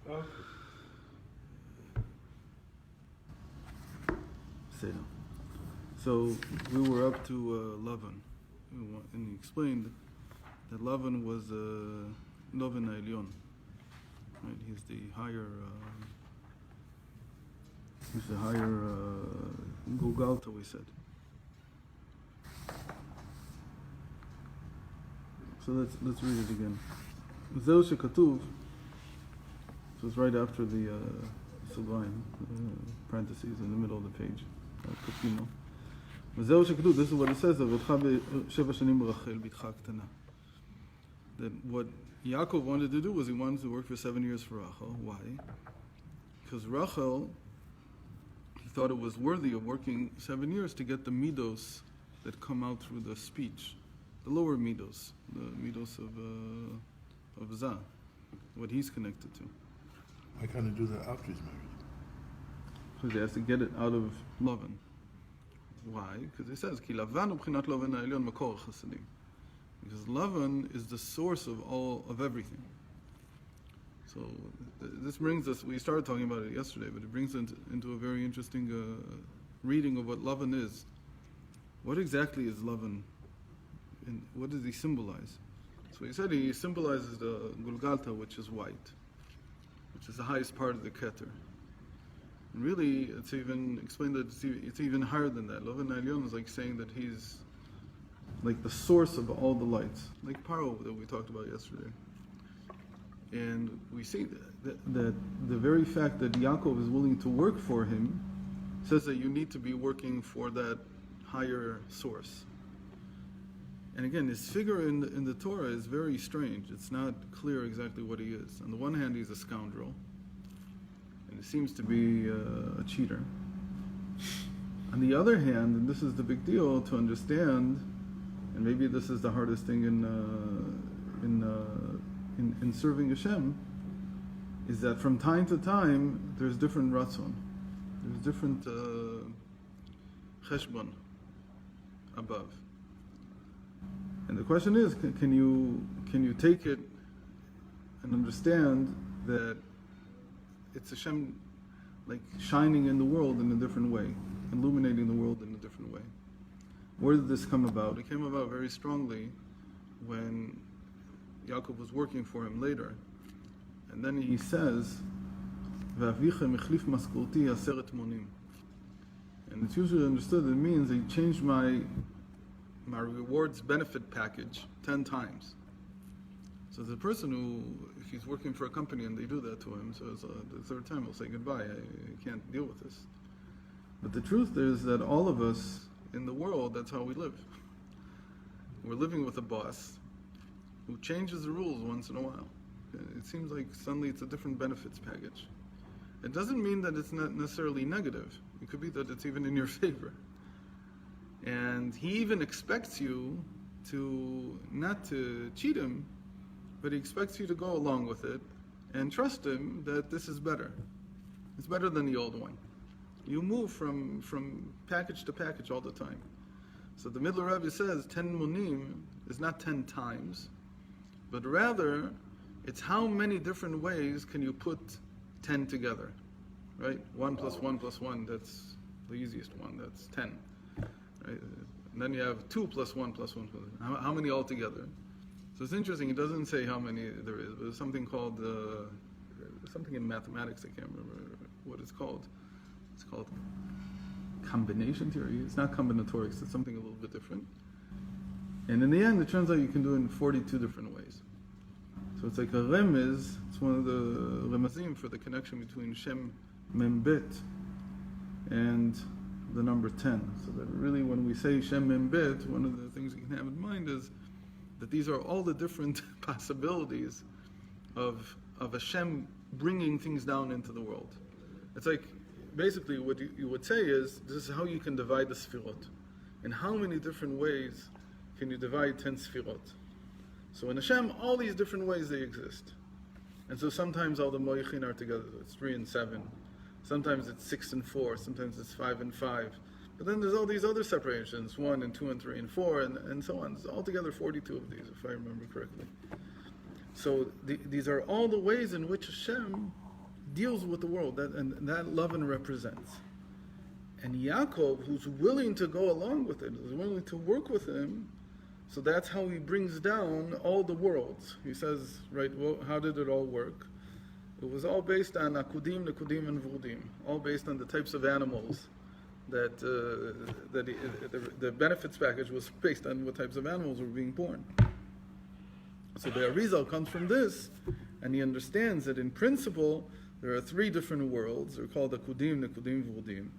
Okay. So we were up to Laban, and he explained that Laban was Laban Elyon. Right? He's the higher Gulgalta, we said. So let's read it again. Zeu shekatuv. So it's right after the sublime parentheses in the middle of the page. Zeu shekatuv. This is what it says. That what Yaakov wanted to do was he wanted to work for 7 years for Rachel. Why? Because Rachel, he thought it was worthy of working 7 years to get the midos that come out through the speech, the lower midos, the midos of Zah, what he's connected to. Why can't he do that after he's married? Because he has to get it out of Laban. Why? Because it says, Ki Laban ubchinat Laban ha'elyon makor chasadim. Because Laban is the source of everything. So this brings us, we started talking about it yesterday, but it brings us into a very interesting reading of what Laban is. What exactly is Laban? And what does he symbolize? So he said he symbolizes the Gulgalta, which is white, which is the highest part of the Keter. And really, it's even explained that it's even higher than that. Laban Elyon is like saying that he's like the source of all the lights, like Paro that we talked about yesterday. And we see that the very fact that Yaakov is willing to work for him says that you need to be working for that higher source. And again, his figure in the Torah is very strange. It's not clear exactly what he is. On the one hand, he's a scoundrel, and he seems to be a cheater. On the other hand, and this is the big deal to understand, and maybe this is the hardest thing in serving Hashem, is that from time to time there's different ratzon, there's different cheshbon above. And the question is, can you take it and understand that it's Hashem like shining in the world in a different way, illuminating the world in a different way? Where did this come about? It came about very strongly when Yaakov was working for him later. And then he says, "V'avichem echlif maskulti aseret monim." And it's usually understood that it means he changed my rewards benefit package 10 times. So the person who, if he's working for a company and they do that to him, so the third time he'll say goodbye, I can't deal with this. But the truth is that all of us in the world, that's how we live. We're living with a boss who changes the rules once in a while. It seems like suddenly it's a different benefits package. It doesn't mean that it's not necessarily negative. It could be that it's even in your favor. And he even expects you to, not to cheat him, but he expects you to go along with it and trust him that this is better. It's better than the old one. You move from package to package all the time. So the Middle Rebbe says 10 munim is not 10 times, but rather it's how many different ways can you put 10 together, right? 1 plus 1 plus 1, that's the easiest one, that's 10. Right? And then you have 2 plus 1 plus 1 plus 1. How many altogether? So it's interesting, it doesn't say how many there is, but there's something called, something in mathematics, I can't remember what it's called. It's called combination theory. It's not combinatorics, it's something a little bit different. And in the end, it turns out you can do it in 42 different ways. So it's like a remez, it's one of the remazim for the connection between Shem Membet and the number 10. So that really when we say Shem Membet, one of the things you can have in mind is that these are all the different possibilities of Hashem bringing things down into the world. It's like, basically what you would say is, this is how you can divide the Sfirot. In how many different ways can you divide 10 Sfirot? So in Hashem, all these different ways they exist. And so sometimes all the Moyichin are together, so it's 3 and 7. Sometimes it's 6 and 4, sometimes it's 5 and 5. But then there's all these other separations, 1 and 2 and 3 and 4, and so on. There's altogether 42 of these, if I remember correctly. So these are all the ways in which Hashem deals with the world, and that Laban represents. And Yaakov, who's willing to go along with it, is willing to work with him, so that's how he brings down all the worlds. He says, right, well, how did it all work? It was all based on akudim, nekudim, and vudim, all based on the types of animals that the benefits package was based on what types of animals were being born. So the Arizal comes from this, and he understands that in principle, there are three different worlds. They're called akudim, nekudim, vudim.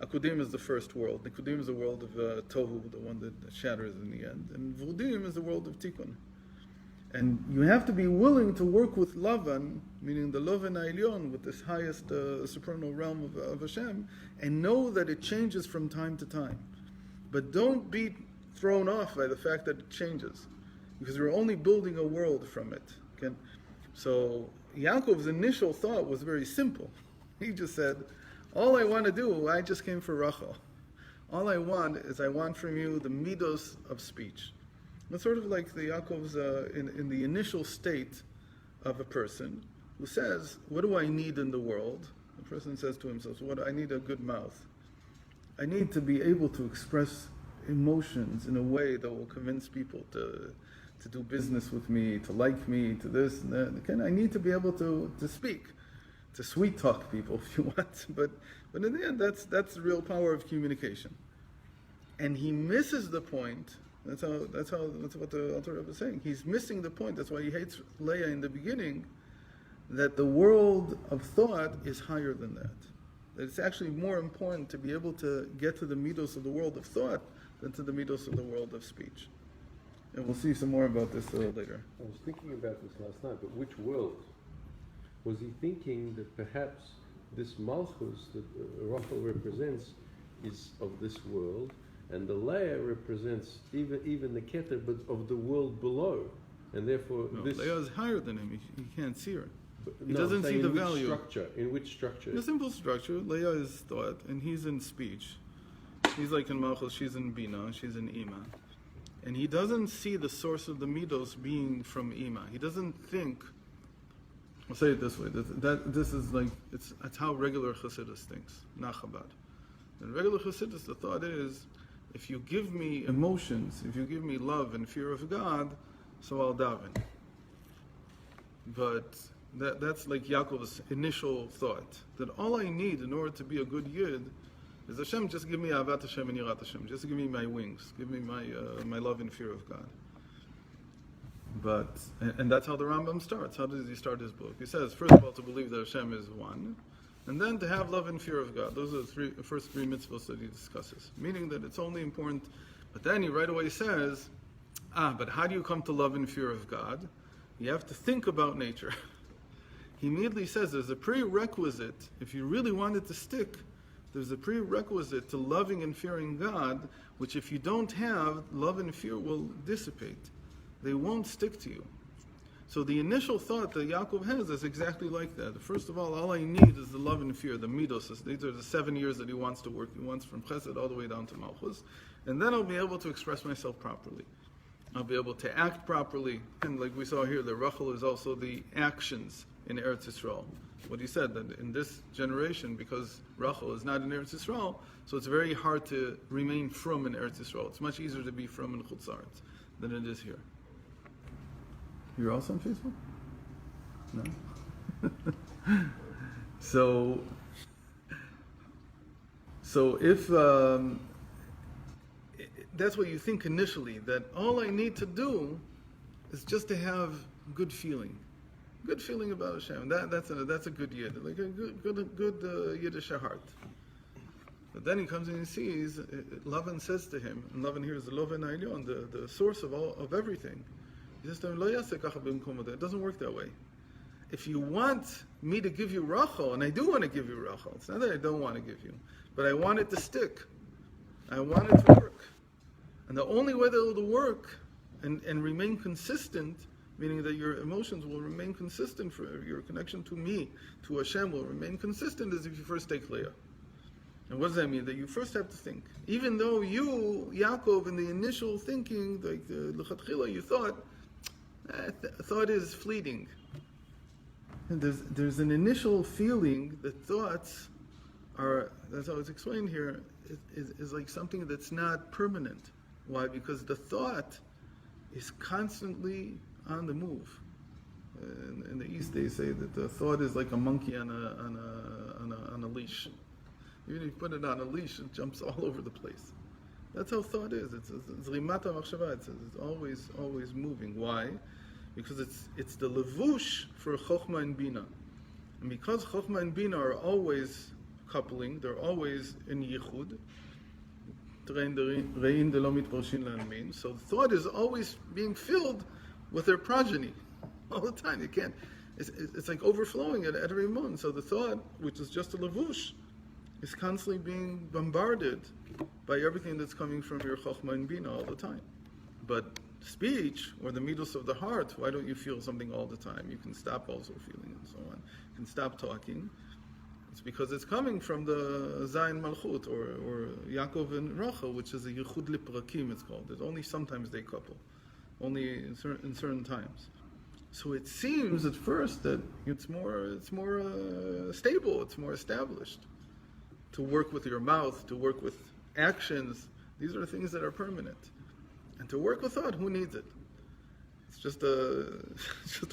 Akudim is the first world. Nekudim is the world of Tohu, the one that shatters in the end. And Vudim is the world of Tikkun. And you have to be willing to work with Laban, meaning the Lavan Elyon, with this highest supernal realm of Hashem, and know that it changes from time to time. But don't be thrown off by the fact that it changes, because you're only building a world from it. Okay? So Yaakov's initial thought was very simple. He just said, all I want to do, I just came for Rachel. All I want from you the midos of speech. It's sort of like the Yaakov's in the initial state of a person who says, what do I need in the world? The person says to himself, I need a good mouth. I need to be able to express emotions in a way that will convince people to do business with me, to like me, to this and that. Again, I need to be able to speak. To sweet talk people if you want, but in the end, that's the real power of communication. And he misses the point. That's what the Alter Rebbe is saying. He's missing the point. That's why he hates Leah in the beginning. That the world of thought is higher than that. That it's actually more important to be able to get to the midos of the world of thought than to the midos of the world of speech. And we'll see some more about this later. I was thinking about this last night, but which world? Was he thinking that perhaps this Malchus that Rachel represents is of this world, and the Leah represents even the Keter, but of the world below, and therefore this... Leah is higher than him. He can't see her. He No, doesn't see the value. In which structure? The simple structure. Leah is thought, and he's in speech. He's like in Malchus, she's in Bina, she's in Ima. And he doesn't see the source of the midos being from Ima. He doesn't think... I'll say it this way. This is like it's how regular Chassidus thinks, not Chabad. In regular Chassidus, the thought is, if you give me emotions, if you give me love and fear of God, so I'll daven. But that's like Yaakov's initial thought, that all I need in order to be a good Yid is Hashem, just give me Avat Hashem and Yirat Hashem, just give me my wings, give me my love and fear of God. But, and that's how the Rambam starts. How does he start his book? He says, first of all, to believe that Hashem is one, and then to have love and fear of God. Those are the first three mitzvahs that he discusses. Meaning that it's only important, but then he right away says, but how do you come to love and fear of God? You have to think about nature. He immediately says there's a prerequisite, if you really want it to stick, there's a prerequisite to loving and fearing God, which if you don't have, love and fear will dissipate. They won't stick to you. So the initial thought that Yaakov has is exactly like that. First of all I need is the love and fear, the midos. These are the 7 years that he wants to work. He wants from Chesed all the way down to Malchus. And then I'll be able to express myself properly. I'll be able to act properly. And like we saw here, the Rachel is also the actions in Eretz Yisrael. What he said, that in this generation, because Rachel is not in Eretz Yisrael, so it's very hard to remain from in Eretz Yisrael. It's much easier to be from in Chutz La'aretz than it is here. You're also on Facebook? No? So if that's what you think initially, that all I need to do is just to have good feeling about Hashem. That's a good yid, like a good Yiddish heart. But then he comes in and sees, Laban says to him, and Laban here is the Lavan Elyon, the source of everything. He says to him, it doesn't work that way. If you want me to give you Rachel, and I do want to give you Rachel, it's not that I don't want to give you, but I want it to stick. I want it to work. And the only way that it will work and remain consistent, meaning that your emotions will remain consistent, for your connection to me, to Hashem, will remain consistent, is if you first take Leah. And what does that mean? That you first have to think. Even though you, Yaakov, in the initial thinking, like the L'chatchila, you thought is fleeting. And there's an initial feeling that thoughts are, as I was explaining here, is like something that's not permanent. Why? Because the thought is constantly on the move. In the East, they say that the thought is like a monkey on a leash. Even if you put it on a leash, it jumps all over the place. That's how thought is. It's rimata machshava. It's always moving. Why? Because it's the levush for chokhmah and bina, and because chokhmah and bina are always coupling, they're always in yichud. So thought is always being filled with their progeny all the time. You can't. It's like overflowing at every moment. So the thought, which is just a levush, is constantly being bombarded by everything that's coming from your chokhmah and bina all the time. But speech, or the midos of the heart, why don't you feel something all the time? You can stop also feeling and so on. You can stop talking. It's because it's coming from the Zayin Malchut, or Yaakov and Rachel, which is a Yichud Liprakim, it's called. It's only sometimes they couple. Only in certain times. So it seems at first that it's more stable, it's more established. To work with your mouth, to work with actions, these are things that are permanent. And to work with thought, who needs it? It's just a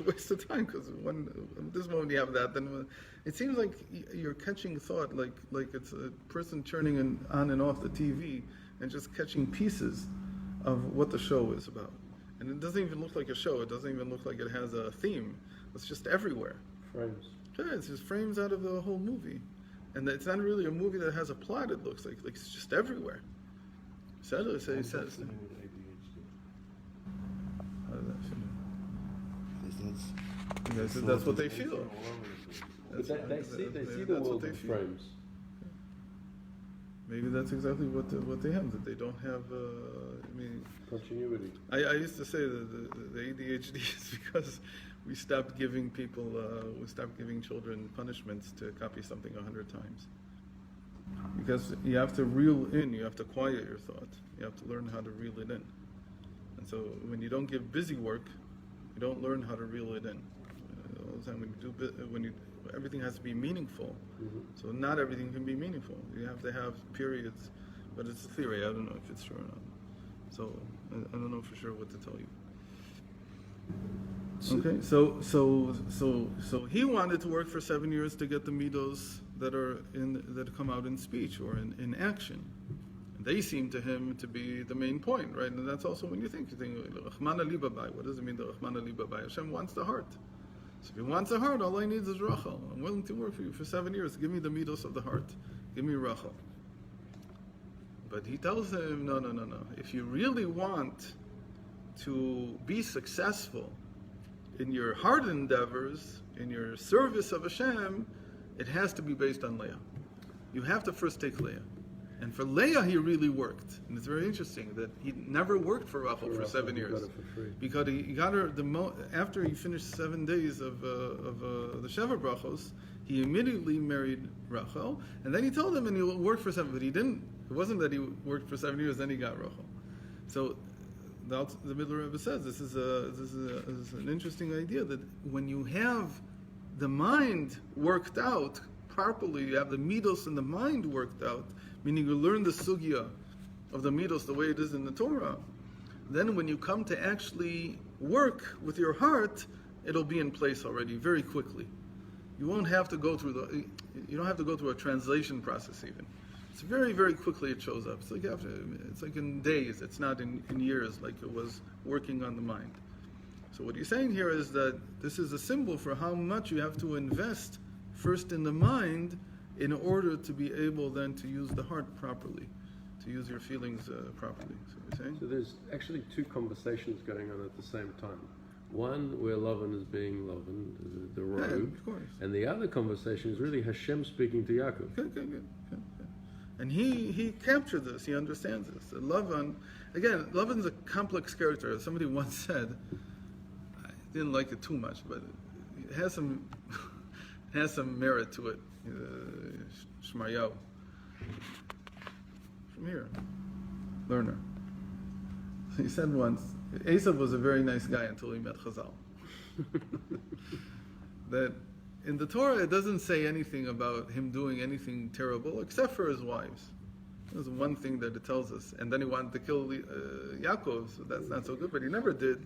waste of time, because at this moment you have that, then it seems like you're catching thought, like it's a person turning on and off the TV and just catching pieces of what the show is about. And it doesn't even look like a show. It doesn't even look like it has a theme. It's just everywhere. Frames. Yeah, it's just frames out of the whole movie. And it's not really a movie that has a plot, it looks like it's just everywhere. Sadly, he says. How does that feel? That's what they feel. But they see the world in frames. Maybe that's exactly what they have, that they don't have, continuity. I used to say that the ADHD is because we stopped giving children punishments to copy something 100 times. Because you have to reel in, you have to quiet your thought, you have to learn how to reel it in. And so when you don't give busy work, you don't learn how to reel it in. All the time everything has to be meaningful. Mm-hmm. So not everything can be meaningful. You have to have periods, but it's a theory. I don't know if it's true or not. So I don't know for sure what to tell you. Okay, so he wanted to work for 7 years to get the midos that come out in speech or in action. And they seem to him to be the main point, right? And that's also when you think Rahmana Libabai. What does it mean, the Rahmana Libabai? Hashem wants the heart. So if he wants a heart, all I need is Rachel. I'm willing to work for you for 7 years. Give me the midos of the heart. Give me Rachel. But he tells him, no. If you really want to be successful in your heart endeavors, in your service of Hashem, it has to be based on Leah. You have to first take Leah. And for Leah, he really worked. And it's very interesting that he never worked for Rachel for 7 years. Got it for free. Because he got her, after he finished 7 days of the Sheva Brachos, he immediately married Rachel. And then he told him, and he worked for 7, but he didn't. It wasn't that he worked for 7 years, then he got Rachel. So the middle Rebbe says this is an interesting idea, that when you have the mind worked out properly, you have the midos in the mind worked out, meaning you learn the sugya of the midos the way it is in the Torah, then when you come to actually work with your heart, it'll be in place already very quickly. You won't have to go through you don't have to go through a translation process even. It's very, very quickly it shows up. It's like in days, it's not in years like it was working on the mind. So what he's saying here is that this is a symbol for how much you have to invest first in the mind in order to be able then to use the heart properly, to use your feelings properly. So you're saying? So there's actually two conversations going on at the same time. One where Laban is being Laban, the robe, Yeah, of course. and the other conversation is really Hashem speaking to Yaakov. Good. And he captured this, he understands this. And Laban's a complex character. Somebody once said, I didn't like it too much, but it has some merit to it. Shmaryahu. From here. Learner. He said once, Esav was a very nice guy until he met Chazal. That in the Torah, it doesn't say anything about him doing anything terrible except for his wives. There's one thing that it tells us. And then he wanted to kill Yaakov, so that's not so good, but he never did.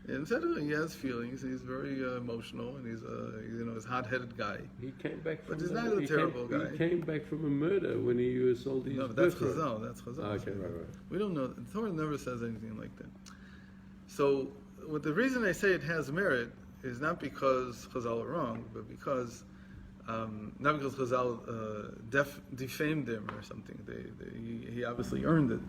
And instead, he has feelings. He's very emotional, and he's a hot-headed guy. He came back from but he's not a terrible guy. He came back from a murder when he sold his. No, but that's Chazal. That's Chazal. Okay, right. We don't know. The Torah never says anything like that. So, the reason I say it has merit is not because Chazal are wrong, but because not because Chazal defamed him or something. He obviously earned it,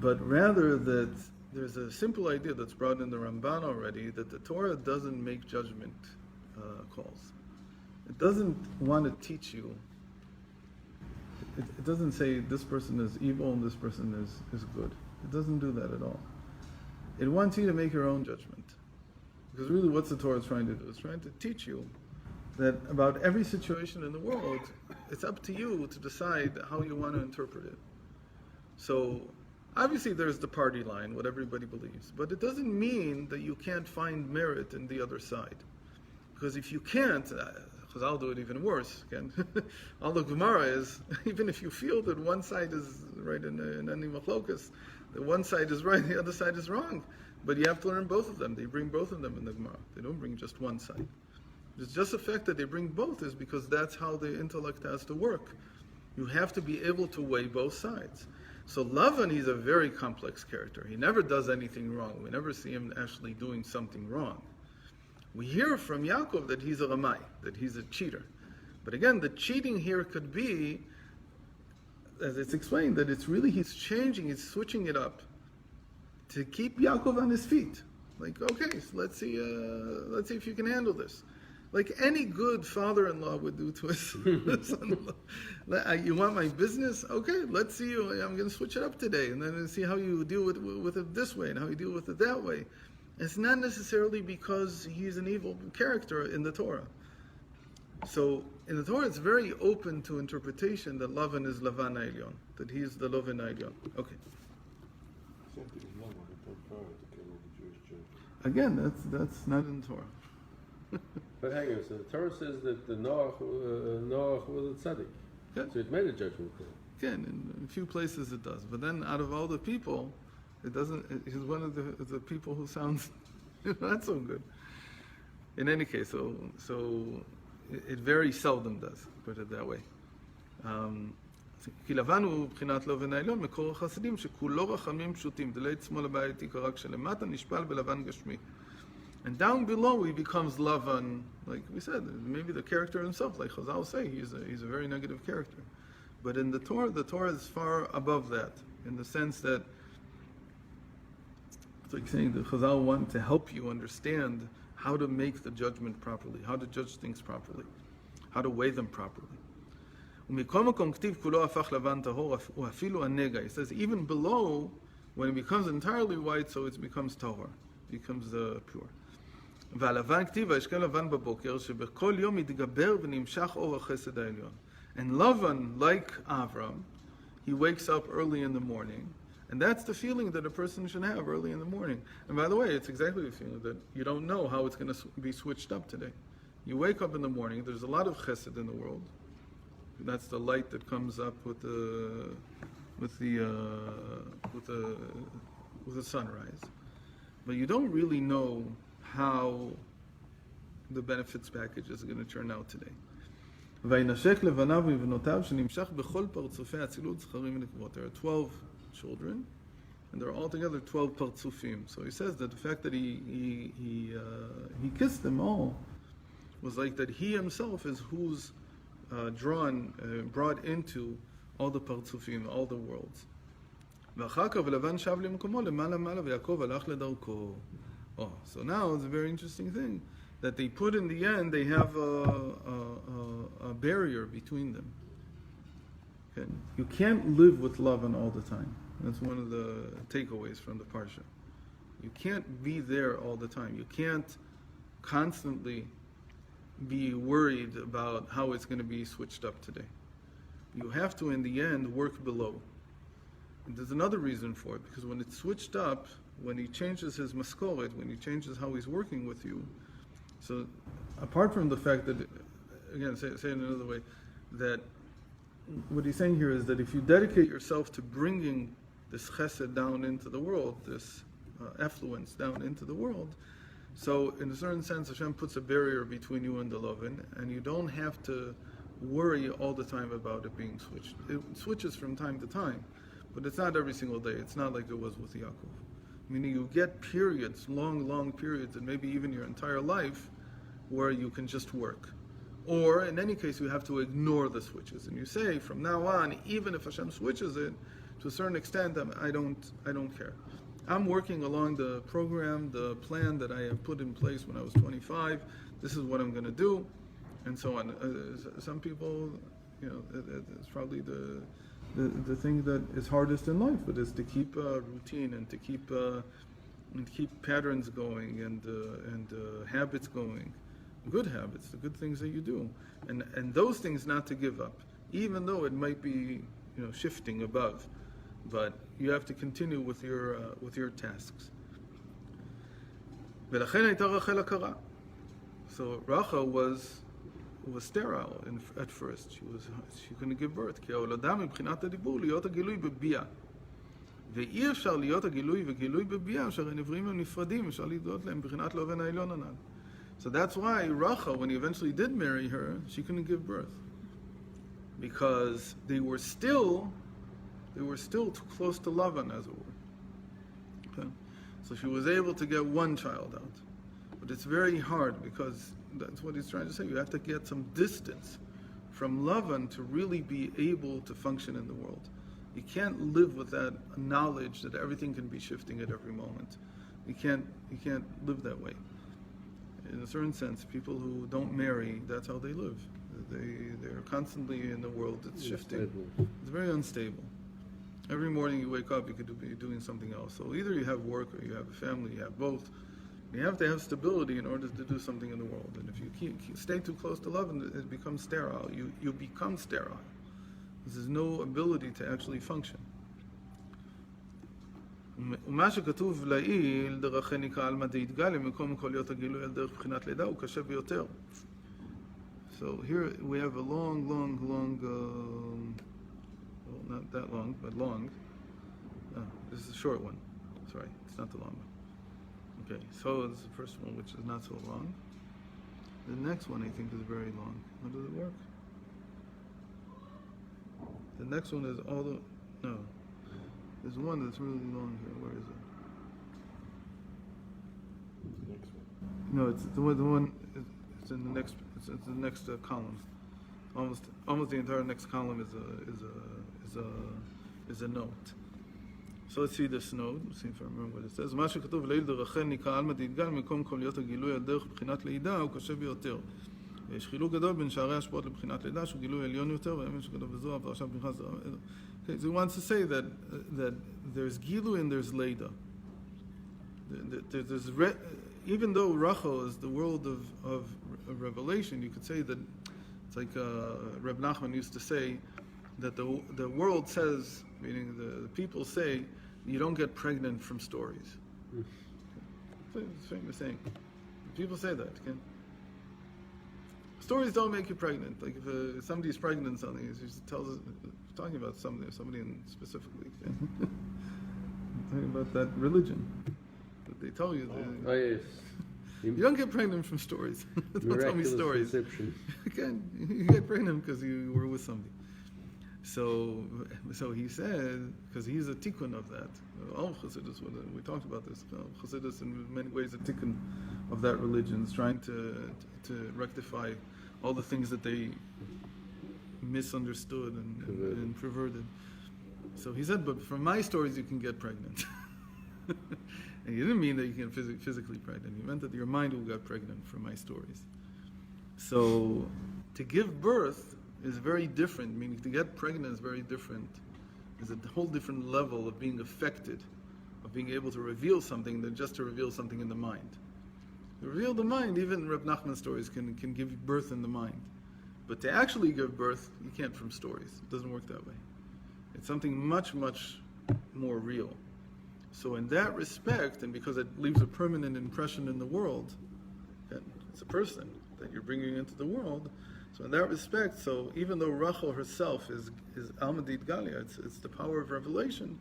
but rather that there's a simple idea that's brought in the Ramban already, that the Torah doesn't make judgment calls. It doesn't want to teach you. It doesn't say this person is evil and this person is good. It doesn't do that at all. It wants you to make your own judgment. Because really what's the Torah trying to do? It's trying to teach you that about every situation in the world, it's up to you to decide how you want to interpret it. So, obviously there's the party line, what everybody believes, but it doesn't mean that you can't find merit in the other side. Because if you can't, because I'll do it even worse, again, all the Gemara is, even if you feel that one side is right in any machlokas, that one side is right, the other side is wrong, but you have to learn both of them. They bring both of them in the Gemara. They don't bring just one side. It's just the fact that they bring both is because that's how the intellect has to work. You have to be able to weigh both sides. So Laban, he's a very complex character. He never does anything wrong. We never see him actually doing something wrong. We hear from Yaakov that he's a ramai, that he's a cheater. But again, the cheating here could be, as it's explained, that it's really he's changing, he's switching it up to keep Yaakov on his feet. Like, okay, so let's see if you can handle this. Like any good father-in-law would do to his son-in-law. You want my business? Okay, let's see. I'm going to switch it up today, and then see how you deal with it this way and how you deal with it that way. It's not necessarily because he's an evil character in the Torah. So in the Torah, it's very open to interpretation that Laban is Lavan Elyon, that he's the Lavan Elyon. Okay. Same thing as Laban, he told Pharaoh to kill all the Jewish children. Again, that's not in the Torah. But hang on, so the Torah says that the Noach was a tzaddik. Yeah. So it made a judgment call. Again, in a few places it does. But then out of all the people, it doesn't. He's one of the people who sounds not so good. In any case, so it very seldom does, put it that way. כי לבן הוא בחינת לובן העליון, מקור החסידים שכולו רחמים פשוטים, דלית שמאל הבית עיקרה כשלמטה נשפל בלבן גשמי. And down below he becomes Laban, like we said, maybe the character himself, like Chazal say, he's a very negative character. But in the Torah is far above that, in the sense that it's like saying that Chazal want to help you understand how to make the judgment properly, how to judge things properly, how to weigh them properly. He says even below, when it becomes entirely white, so it becomes tahor, becomes pure. והלבן כתיב, וישכן לבן בבוקר, שבכל יום יתגבר ונמשך אור החסד העליון. And Laban, like Avram, he wakes up early in the morning, and that's the feeling that a person should have early in the morning. And by the way, it's exactly the feeling that you don't know how it's going to be switched up today. You wake up in the morning, there's a lot of chesed in the world. That's the light that comes up with the sunrise. But you don't really know how the benefits package is going to turn out today. וינשק לבניו ובנותיו שנמשך בכל פרצופי האצילות זכרים ונקבות. There are 12 children, and there are altogether 12 partzufim. So he says that the fact that he kissed them all was like that he himself is who's brought into all the partzufim, all the worlds. ואחר כך ולבן שב למקומו למעלה מעלה ויעקב הלך לדרכו. Oh, so now it's a very interesting thing that they put in the end, they have a barrier between them. Okay? You can't live with Laban all the time. That's one of the takeaways from the Parsha. You can't be there all the time. You can't constantly be worried about how it's going to be switched up today. You have to, in the end, work below. And there's another reason for it, because when it's switched up, when he changes his maskoret, when he changes how he's working with you, so apart from the fact that, again, say it another way, that what he's saying here is that if you dedicate yourself to bringing this chesed down into the world, this affluence down into the world, so in a certain sense Hashem puts a barrier between you and the Laban, and you don't have to worry all the time about it being switched. It switches from time to time, but it's not every single day. It's not like it was with Yaakov. Meaning you get periods, long periods, and maybe even your entire life, where you can just work. Or, in any case, you have to ignore the switches. And you say, from now on, even if Hashem switches it, to a certain extent, I don't care. I'm working along the program, the plan that I have put in place when I was 25. This is what I'm going to do, and so on. Some people, it's probably the thing that is hardest in life, but is to keep a routine and to keep patterns going and habits going. Good habits, the good things that you do, and those things not to give up, even though it might be shifting above, but you have to continue with your tasks. So Rachel was sterile at first. She couldn't give birth. ואי אפשר להיות הגילוי וגילוי בביאה, אשר הנבראים הם נפרדים, אפשר לדעות להם בחינת לאבן העליון הנ"ל. So that's why Rachel, when he eventually did marry her, she couldn't give birth, because they were still too close to Laban, as it were. Okay? So she was able to get one child out, but it's very hard, because that's what he's trying to say. You have to get some distance from Laban to really be able to function in the world. You can't live with that knowledge that everything can be shifting at every moment. You can't live that way. In a certain sense, people who don't marry, that's how they live. They're constantly in the world that's shifting. It's very unstable. Every morning you wake up, you could be doing something else. So either you have work or you have a family, you have both. You have to have stability in order to do something in the world. And if you stay too close to love, it becomes sterile. You become sterile. There's no ability to actually function. ומה שכתוב לעיל, דרכי נקרא על מדי יתגלה, במקום כל להיות הגילוי על דרך בחינת לידה, הוא קשה ביותר. So here we have a long, well, not that long, but long. This is a short one. Sorry, it's not the long one. Okay, so this is the first one, which is not so long. The next one I think is very long. How does it work? The next one is no. There's one that's really long here. Where is it? The next one. No, it's the one. It's in the next. It's the next column. Almost the entire next column is a note. So let's see this note. Let's see if I remember what it says. מה שכתוב לעיל דרכי נקרא עלמא דתגל, מקום כל להיות הגילוי על דרך בחינת לידה הוא קשה ביותר. יש חילוק גדול בין שערי השפעות לבחינת לידה, שהוא גילוי עליון יותר, והאמת שכתוב בזוהר, פרשת פנחס. Okay, so he wants to say that there's Gilu and there's Leda. Even though Rachel is the world of revelation, you could say that it's like Reb Nachman used to say that the world says, meaning the people say, you don't get pregnant from stories. It's famous saying. People say that. Okay? Stories don't make you pregnant. Like if somebody's pregnant in something, it just tells us, talking about somebody specifically. Okay? Talking about that religion that they tell you. Yes. You don't get pregnant from stories. Don't tell me stories. Conception. You get pregnant because you were with somebody. So he said, because he's a tikkun of that. All Chassidus, we talked about this. Chassidus in many ways a tikkun of that religion, is trying to rectify all the things that they misunderstood and perverted. So he said, but from my stories you can get pregnant. And he didn't mean that you can get physically pregnant. He meant that your mind will get pregnant from my stories. So to give birth is very different, meaning to get pregnant is very different. It's a whole different level of being affected, of being able to reveal something than just to reveal something in the mind. To reveal the mind, even Reb Nachman's stories can give birth in the mind. But to actually give birth, you can't from stories. It doesn't work that way. It's something much, much more real. So in that respect, and because it leaves a permanent impression in the world, it's a person. that you're bringing into the world. So in that respect, so even though Rachel herself is Almadid Galia, it's the power of revelation,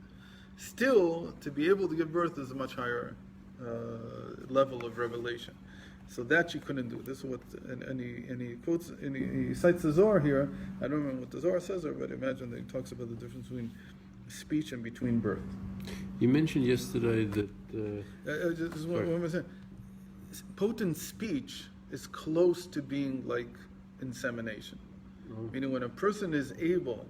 still to be able to give birth is a much higher level of revelation. So that she couldn't do. This is what, and he quotes, and he cites the Zohar here. I don't remember what the Zohar says, but imagine that he talks about the difference between speech and between birth. You mentioned yesterday that. Just one more thing. Potent speech is close to being like insemination. Meaning when a person is able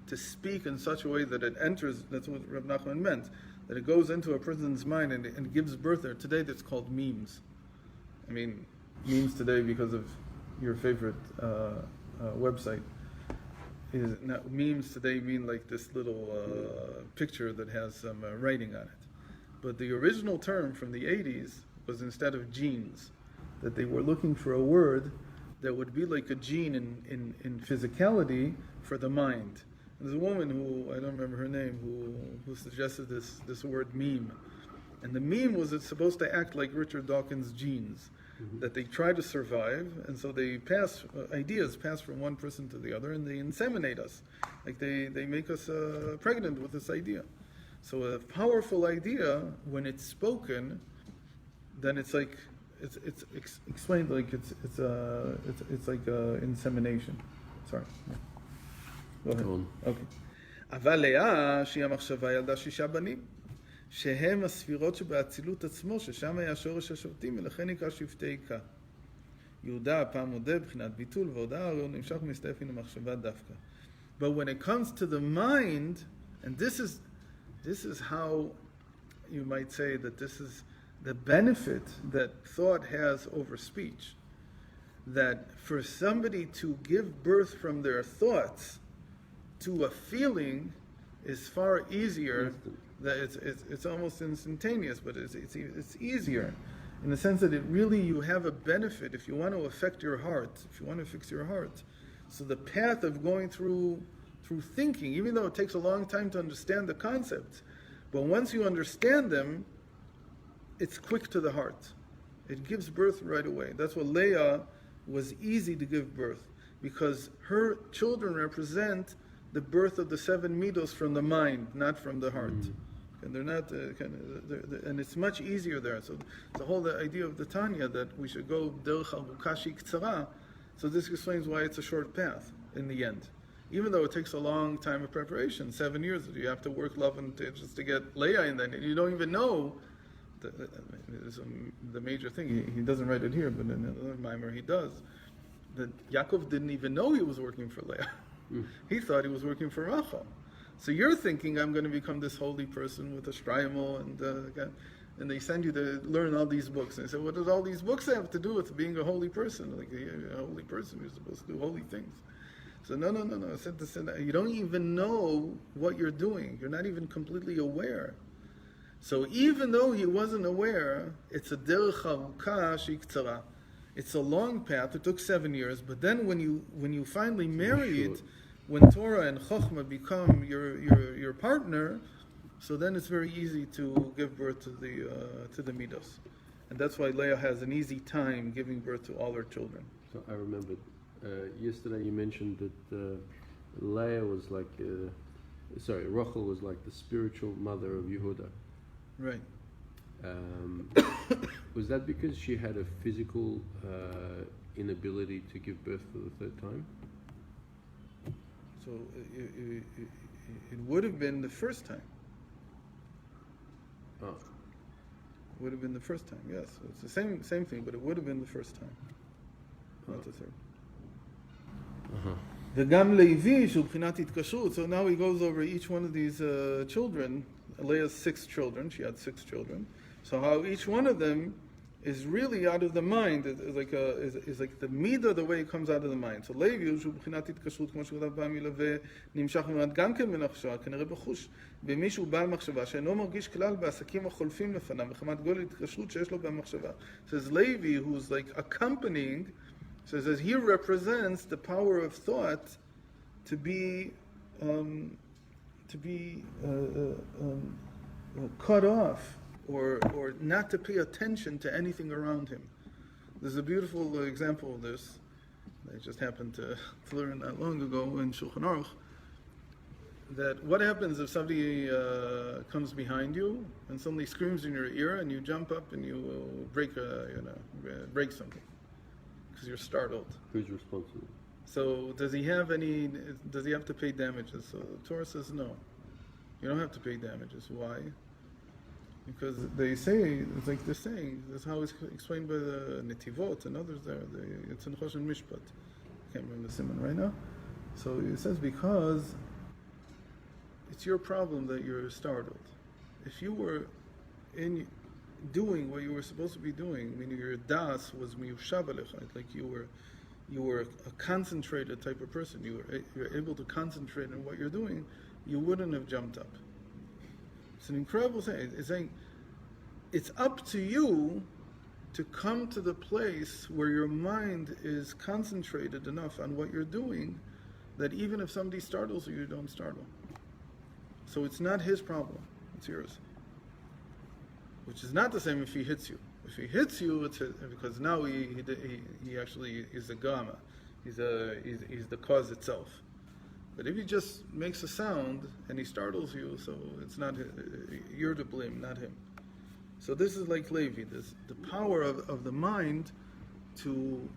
to speak in such a way that it enters, that's what Reb Nachman meant, that it goes into a person's mind and gives birth there. Today that's called memes. I mean, memes today because of your favorite website. Memes today mean like this little picture that has some writing on it. But the original term from the 80s was instead of genes, that they were looking for a word that would be like a gene in physicality for the mind. And there's a woman who, I don't remember her name, who suggested this word meme. And the meme was it's supposed to act like Richard Dawkins' genes, that they try to survive, and so they pass, ideas pass from one person to the other, and they inseminate us. Like they make us pregnant with this idea. So a powerful idea, when it's spoken, then it's like, it's explained like it's like insemination. Sorry. Go ahead. Okay. אבל לאה, שהיא המחשבה, ילדה 6 בנים. שהם הספירות שבאצילות עצמו, ששם היה שורש השבטים, ולכן נקרא שבטי איכה. יהודה הפעם מודה בחינת ביטול, והודעה הוא נמשך ומסתעף מן המחשבה דווקא. But when it comes to the mind, and this is how you might say that this is the benefit that thought has over speech, that for somebody to give birth from their thoughts to a feeling is far easier. That it's almost instantaneous, but it's easier in the sense that it really, you have a benefit if you want to affect your heart, if you want to fix your heart. So the path of going through thinking, even though it takes a long time to understand the concepts, but once you understand them, it's quick to the heart. It gives birth right away. That's what Leah was easy to give birth, because her children represent the birth of the 7 midos from the mind, not from the heart. And they're not, and it's much easier there. So the whole idea of the Tanya that we should go derech aruka ktsara. So this explains why it's a short path in the end, even though it takes a long time of preparation, 7 years. You have to work Laban just to get Leah in there. You don't even know. The major thing, he doesn't write it here, but in another mimer he does, that Yaakov didn't even know he was working for Leah. He thought he was working for Rachel. So you're thinking, I'm going to become this holy person with a shtreimel, and they send you to learn all these books. And they say, what does all these books have to do with being a holy person? Like, you're a holy person, you're supposed to do holy things. So no. You don't even know what you're doing. You're not even completely aware. So even though he wasn't aware, it's a derech aruka shiktsara. It's a long path. It took 7 years, but then when you finally marry it, when Torah and Chochmah become your partner, so then it's very easy to give birth to the midos, and that's why Leah has an easy time giving birth to all her children. So I remembered yesterday you mentioned that Leah was like, Rachel was like the spiritual mother of Yehuda. Right. Was that because she had a physical inability to give birth for the 3rd time? So it would have been the first time. Oh. It would have been the first time, yes. It's the same thing, but it would have been the first time, not the 3rd. וגם לוי שהוא בחינת התקשרות. So now he goes over each one of these children. Leah's 6 children. She had 6 children. So how each one of them is really out of the mind, is like the midah, the way it comes out of the mind. So Levi הוא בחינת התקשרות, כמו שכתב פעם מלווה, נמשך ממד גם כן מנחשה, כנראה בחוש, במישהו בעל מחשבה, שאינו מרגיש כלל בעסקים החולפים לפניו, מחמת גול התקשרות שיש לו במחשבה. Says Levi, who's like accompanying, says as he represents the power of thought to be cut off, or not to pay attention to anything around him. There's a beautiful example of this that I just happened to learn not long ago in Shulchan Aruch. That what happens if somebody comes behind you and suddenly screams in your ear and you jump up and you break something because you're startled. Who's responsible? So does he have to pay damages? So the Torah says no. You don't have to pay damages. Why? Because they say, it's like they're saying, that's how it's explained by the Netivot and others there. It's in Choshen Mishpat. I can't remember the simon right now. So it says because it's your problem that you're startled. If you were doing what you were supposed to be doing, meaning your das was miyushav alecha, like you were a concentrated type of person, you're able to concentrate on what you're doing, you wouldn't have jumped up. It's an incredible thing. It's saying it's up to you to come to the place where your mind is concentrated enough on what you're doing that even if somebody startles you, you don't startle. So it's not his problem, it's yours. Which is not the same if he hits you. If he hits you, it's because now he actually is a gama. He's the cause itself. But if he just makes a sound and he startles you, so it's not you're to blame, not him. So this is like Levi. This the power of the mind to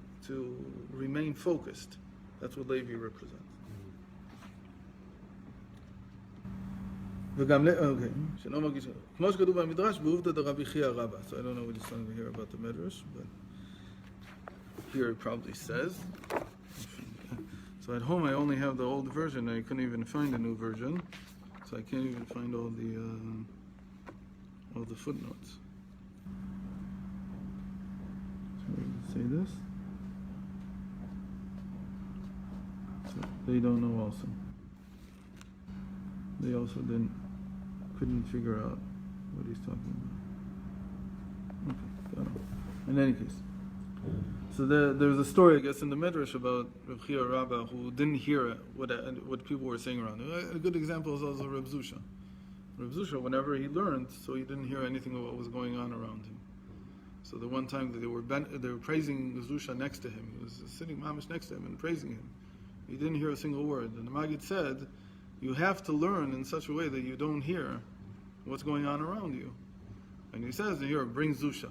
remain focused. That's what Levi represents. וגם, אוקיי, שלא מרגיש, כמו שכתוב במדרש, בעובדא דרבי חייא רבא. So I don't know what he's talking here about the Midrash, but here it probably says. So at home I only have the old version, I couldn't even find a new version, so I can't even find all the footnotes. So we say this. So they don't know also. They also couldn't figure out what he's talking about. Okay, got it. In any case, so there's a story, I guess, in the Midrash about Reb Chia Rabbah who didn't hear what people were saying around him. A good example is also Reb Zusha. Reb Zusha, whenever he learned, so he didn't hear anything of what was going on around him. So the one time that they were praising Zusha next to him, he was sitting mamish next to him and praising him. He didn't hear a single word. And the Maggid said, you have to learn in such a way that you don't hear what's going on around you. And he says here, bring Zusha.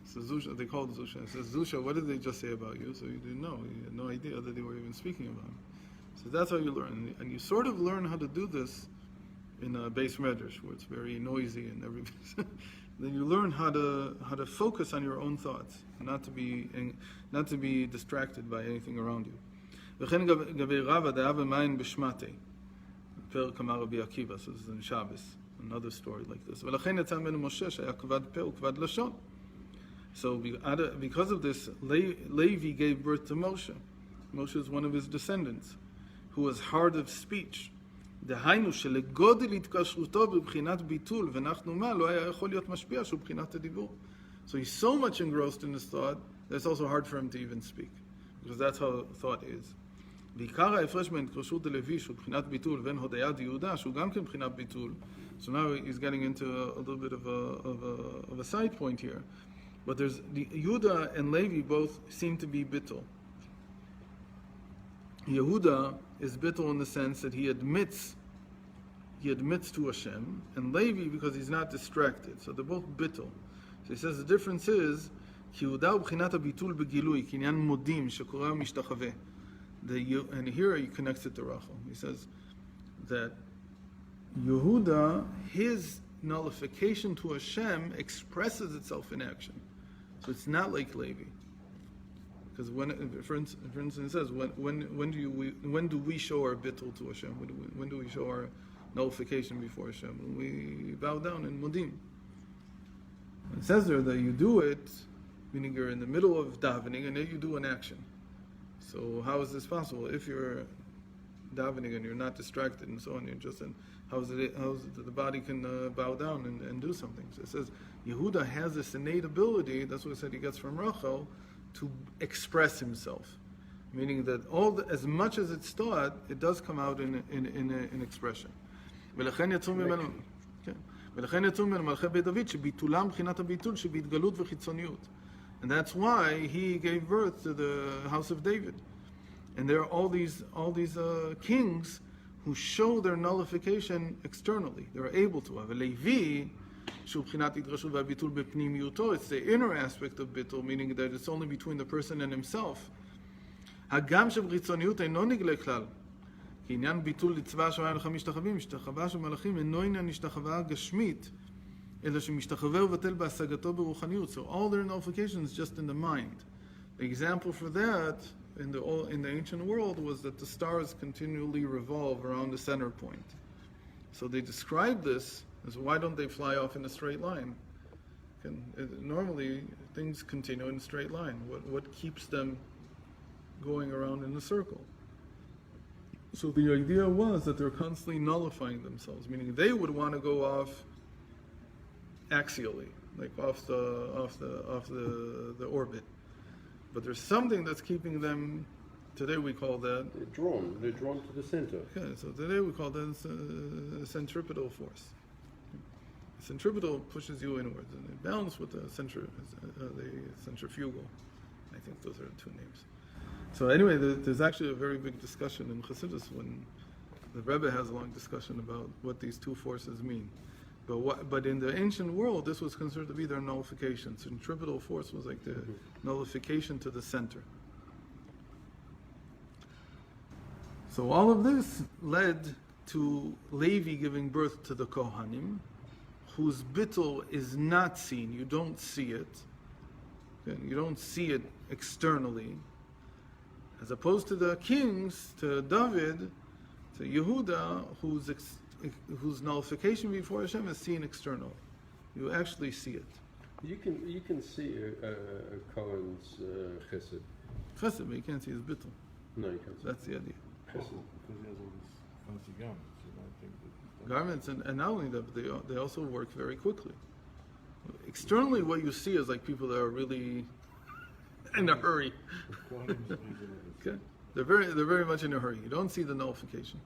So Zusha, they called Zusha. He says, Zusha, what did they just say about you? So you didn't know. You had no idea that they were even speaking about him. So that's how you learn. And you sort of learn how to do this in a base medrash, where it's very noisy and everything. Then you learn how to focus on your own thoughts, not to be distracted by anything around you. וכן גבי רבא דאב מים בשמתי. פרק אמר רבי עקיבא, so this is in Shabbos, another story like this. ולכן יצא ממנו משה שהיה כבד פה וכבד לשון. So because of this, Levi gave birth to Moshe. Moshe is one of his descendants, who was hard of speech. דהיינו שלגודל התקשרותו בבחינת ביטול ונחנו מה, לא היה יכול להיות משפיע שהוא בחינת הדיבור. So he's so much engrossed in his thought that it's also hard for him to even speak, because that's how thought is. בעיקר ההפרש בין התקשרות הלוי שהוא בחינת ביטול ובין הודיה דיהודה שהוא גם כן בחינת ביטול. So now he's getting into a little bit of a side point here. But there's Yehuda and Levi both seem to be bittul. Yehuda is bittul in the sense that he admits to Hashem, and Levi because he's not distracted. So they're both bittul. So he says the difference is כי יהודה הוא בחינת הביטול בגילוי, כעניין מודים שקורא משתחווה. And here he connects it to Rachel. He says that Yehuda, his nullification to Hashem expresses itself in action. So it's not like Levi. Because for instance, it says, when do we show our bittul to Hashem? When do we show our nullification before Hashem? When we bow down in mudim. It says there that you do it, meaning you're in the middle of davening, and then you do an action. So how is this possible? If you're davening and you're not distracted and so on, you're just in, how is it that the body can bow down and do something? So it says Yehuda has this innate ability, that's what it said he gets from Rachel, to express himself. Meaning that as much as it's thought, it does come out in expression. ולכן יצאו ממנו מלכי בית דוד שביטולם בחינת הביטול שבהתגלות וחיצוניות. And that's why he gave birth to the house of David. And there are all these kings who show their nullification externally. They're able to have a Levi. It's the inner aspect of bitul, meaning that it's only between the person and himself. הגם שבחיצוניות אינו נגלה כלל. כי עניין ביטול לצבא שהיה לך משתחווים, משתחווה של מלאכים אינו עניין השתחווה גשמית, אלא שמשתחווה ובטל בהשגתו ברוחניות. So all their nullifications just in the mind. The example for that in the ancient world was that the stars continually revolve around the center point. So they describe this as why don't they fly off in a straight line? Normally things continue in a straight line. What keeps them going around in a circle? So the idea was that they're constantly nullifying themselves, meaning they would want to go off axially, like off the orbit. But there's something that's keeping them. Today we call that. They're drawn to the center. Okay, so today we call that centripetal force. Centripetal pushes you inwards, and it balances with the centrifugal. I think those are the two names. So anyway, there's actually a very big discussion in Chassidus when the Rebbe has a long discussion about what these two forces mean. But in the ancient world, this was considered to be their nullification. Centripetal force was like the nullification to the center. So all of this led to Levi giving birth to the Kohanim, whose bittul is not seen. You don't see it. Okay? You don't see it externally. As opposed to the kings, to David, to Yehuda, whose nullification before Hashem is seen externally. You actually see it. You can see a Kohen's chesed. Chesed, but you can't see his bittul. No, you can't see. That's the idea. Because he has all these fancy garments, you know, I think that Garments, and not only that, but they also work very quickly. Externally, what you see is like people that are really in a hurry. Okay, they're very much in a hurry. You don't see the nullification,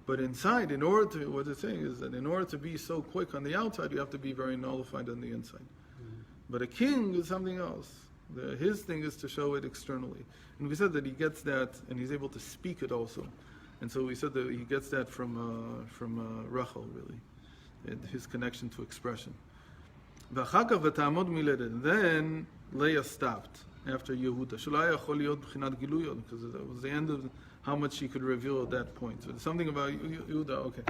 but inside, what it's saying is that in order to be so quick on the outside, you have to be very nullified on the inside. Mm-hmm. But a king is something else. His thing is to show it externally, and we said that he gets that, and he's able to speak it also. And so we said that he gets that from Rachel, really, his connection to expression. Then Leah stopped after Yehuda. Because that was the end of how much she could reveal at that point. So there's something about Yehuda, okay.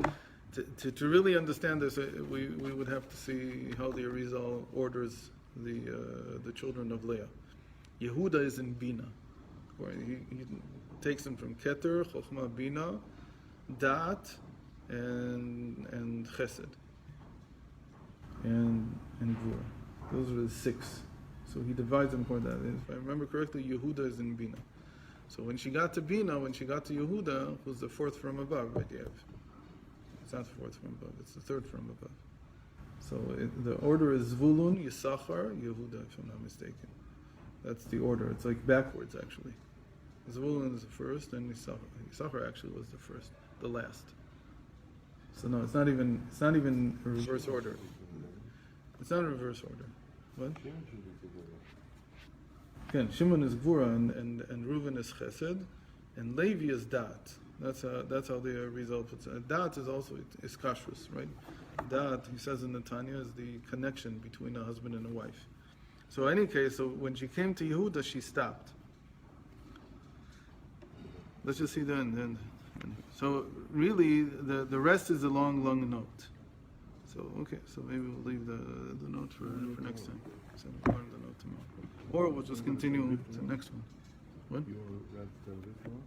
To really understand this, we would have to see how the Arizal orders the children of Leah. Yehuda is in Bina, where he takes them from Keter, Chochmah, Bina, Da'at, and Chesed, and Gvura. Those are the 6. So he divides them for that. If I remember correctly, Yehuda is in Bina. So when she got to Bina, when she got to Yehuda, was the 4th from above, right? It's not the 4th from above, it's the 3rd from above. So the order is Zvulun, Yisachar, Yehuda, if I'm not mistaken. That's the order. It's like backwards, actually. Zvulun is the first, and Yisachar actually was the first, the last. So no, it's not even a reverse order. It's not a reverse order. What? Again, Shimon is Gvura, and Reuven is Chesed, and Levi is Dat. That's how the result puts it. Dat is also is kashrus, right? Dat, he says in the Tanya, is the connection between a husband and a wife. So in any case, so when she came to Yehuda, she stopped. Let's just see the end. So really, the rest is a long note. So okay, so maybe we'll leave the note for next time. So we'll learn the note tomorrow, or we'll just continue to the next one. What? You want to write this one?